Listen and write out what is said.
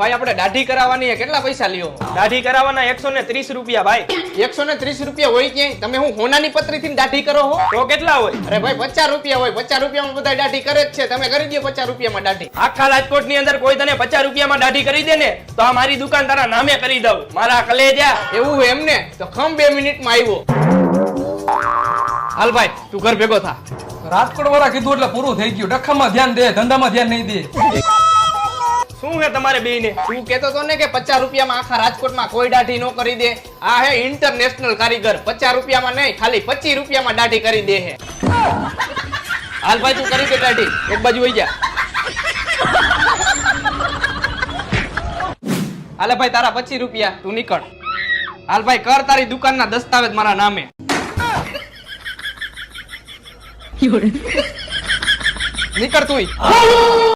ભાઈ આપણે દાઢી કરાવવાની કેટલા પૈસા લ્યો? દાઢી કરાવવાના 130 રૂપિયા ભાઈ. 130 રૂપિયા હોય ક્યાંય? તમે હું હોનાની પત્રીથી દાઢી કરો હો? તો કેટલા હોય? અરે ભાઈ 50 રૂપિયા હોય. 50 રૂપિયામાં બધા દાઢી કરે જ છે. તમે કરી દો 50 રૂપિયામાં દાઢી. આખા રાજકોટ ની અંદર કોઈ તને 50 રૂપિયામાં દાઢી કરી દે ને તો આ મારી દુકાન તારા નામે કરી દઉં. મારા કલેજા. એવું હોય એમને? તો ખમ 2 મિનિટમાં આવ્યો. હાલ ભાઈ તું ઘર ભેગો થા. રાજકોટ વાળા કીધું એટલે પૂરું થઈ ગયું. ડખમાં ધ્યાન દે, ધંધામાં ધ્યાન નહીં દે. શું હે તમારે બેયને? તું કહેતો તો ને કે 50 રૂપિયામાં આખા રાજકોટમાં કોઈ દાઢી ન કરી દે. આ હે ઇન્ટરનેશનલ કારીગર. 50 રૂપિયામાં નહીં, ખાલી 25 રૂપિયામાં દાઢી કરી દે હે. હાલ ભાઈ તું કરી દે દાઢી. એક બાજુ વઈ જા. હાલે ભાઈ તારા 25 રૂપિયા. તું નીકળ. હાલ ભાઈ કર તારી દુકાનના દસ્તાવેજ મારા નામે. નીકળ તું.